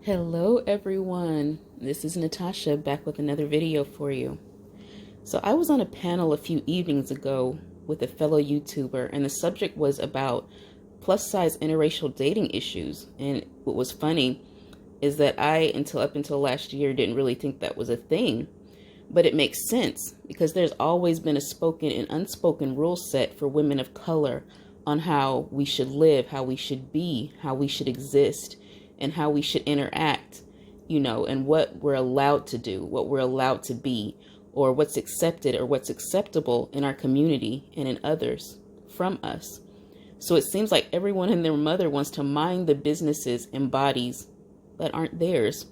Hello everyone, this is Natasha back with another video for you. So I was on a panel a few evenings ago with a fellow YouTuber, and the subject was about plus size interracial dating issues. And what was funny is that up until last year, didn't really think that was a thing, but it makes sense because there's always been a spoken and unspoken rule set for women of color on how we should live, how we should be, how we should exist, and how we should interact, and what we're allowed to do, what we're allowed to be, or what's accepted or what's acceptable in our community and in others from us. So it seems like everyone and their mother wants to mind the businesses and bodies that aren't theirs.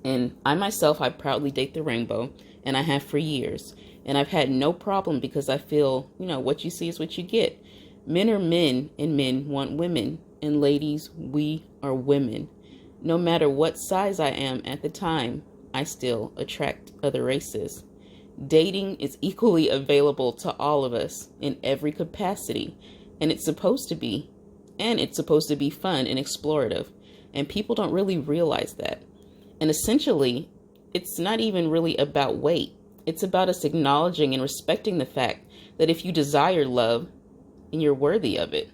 And I myself, I proudly date the rainbow, and I have for years. And I've had no problem because I feel, what you see is what you get. Men are men, and men want women. And ladies, we are women. No matter what size I am at the time, I still attract other races. Dating is equally available to all of us in every capacity, and it's supposed to be. And it's supposed to be fun and explorative, and people don't really realize that. And essentially, it's not even really about weight. It's about us acknowledging and respecting the fact that if you desire love, and you're worthy of it,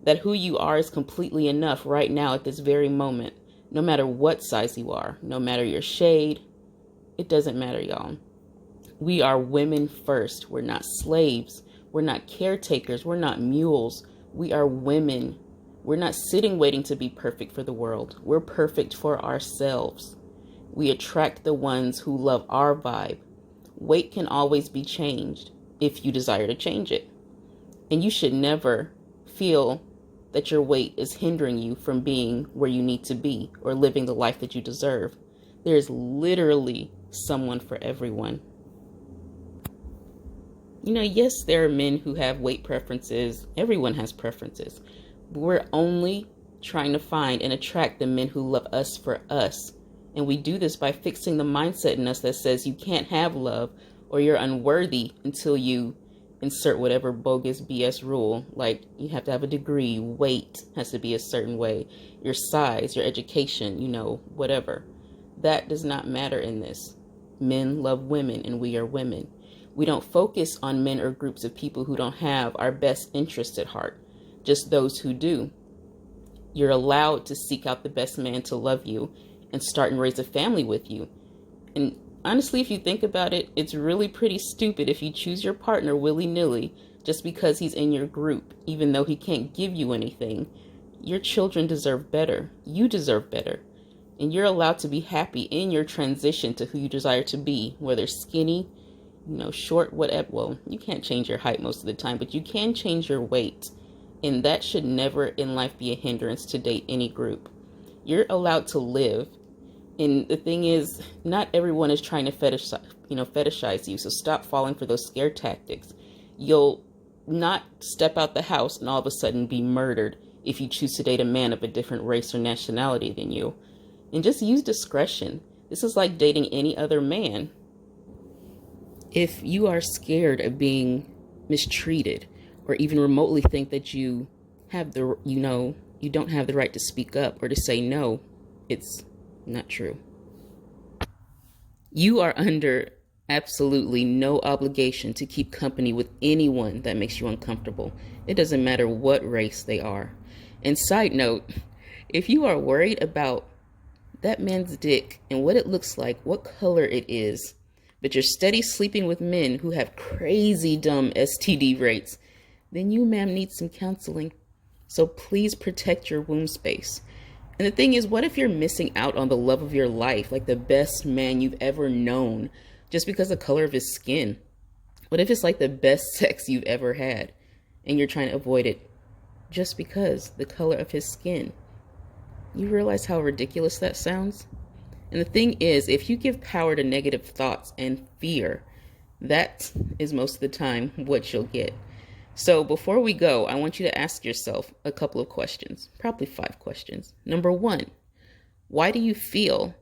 that who you are is completely enough right now at this very moment, no matter what size you are, no matter your shade. It doesn't matter, y'all. We are women first. We're not slaves. We're not caretakers. We're not mules. We are women. We're not sitting waiting to be perfect for the world. We're perfect for ourselves. We attract the ones who love our vibe. Weight can always be changed if you desire to change it. And you should never feel that your weight is hindering you from being where you need to be or living the life that you deserve. There's literally someone for everyone. Yes, there are men who have weight preferences. Everyone has preferences. But we're only trying to find and attract the men who love us for us. And we do this by fixing the mindset in us that says you can't have love or you're unworthy until you insert whatever bogus BS rule, like you have to have a degree, weight has to be a certain way, your size, your education, whatever. That does not matter in this. Men love women, and we are women. We don't focus on men or groups of people who don't have our best interests at heart, just those who do. You're allowed to seek out the best man to love you and start and raise a family with you. And honestly, if you think about it, it's really pretty stupid if you choose your partner willy-nilly just because he's in your group, even though he can't give you anything. Your children deserve better. You deserve better. And you're allowed to be happy in your transition to who you desire to be, whether skinny, short, whatever. Well, you can't change your height most of the time, but you can change your weight. And that should never in life be a hindrance to date any group. You're allowed to live. And the thing is, not everyone is trying to fetishize you. So stop falling for those scare tactics. You'll not step out the house and all of a sudden be murdered if you choose to date a man of a different race or nationality than you. And just use discretion. This is like dating any other man. If you are scared of being mistreated or even remotely think that you have you don't have the right to speak up or to say no, it's not true. You are under absolutely no obligation to keep company with anyone that makes you uncomfortable. It doesn't matter what race they are. And side note, if you are worried about that man's dick and what it looks like, what color it is, but you're steady sleeping with men who have crazy dumb STD rates, then you, ma'am, need some counseling. So please protect your womb space. And the thing is, what if you're missing out on the love of your life, like the best man you've ever known, just because of the color of his skin? What if it's like the best sex you've ever had, and you're trying to avoid it just because the color of his skin? You realize how ridiculous that sounds? And the thing is, if you give power to negative thoughts and fear, that is most of the time what you'll get. So before we go, I want you to ask yourself a couple of questions, probably 5 questions. Number 1, why do you feel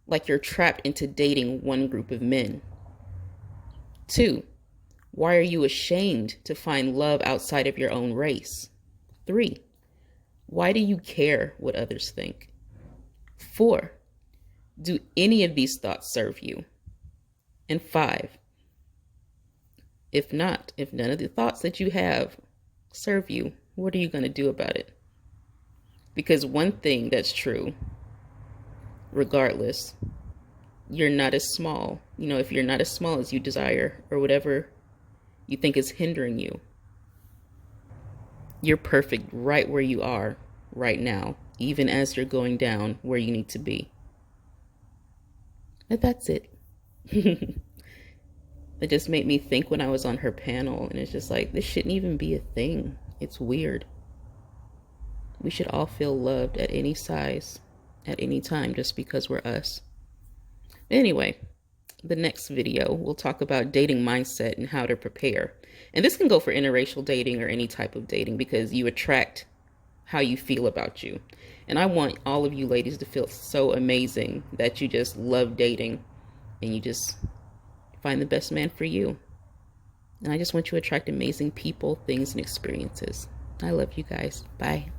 like you're trapped into dating one group of men? 2, why are you ashamed to find love outside of your own race? 3, why do you care what others think? 4, do any of these thoughts serve you? And 5, if not, if none of the thoughts that you have serve you, what are you going to do about it? Because one thing that's true, regardless, you're not as small. You know, if you're not as small as you desire or whatever you think is hindering you, you're perfect right where you are right now, even as you're going down where you need to be. And that's it. It just made me think when I was on her panel, and it's just like, this shouldn't even be a thing. It's weird. We should all feel loved at any size, at any time, just because we're us. Anyway, the next video, we'll talk about dating mindset and how to prepare. And this can go for interracial dating or any type of dating, because you attract how you feel about you. And I want all of you ladies to feel so amazing that you just love dating and you just find the best man for you. And I just want you to attract amazing people, things, and experiences. I love you guys. Bye.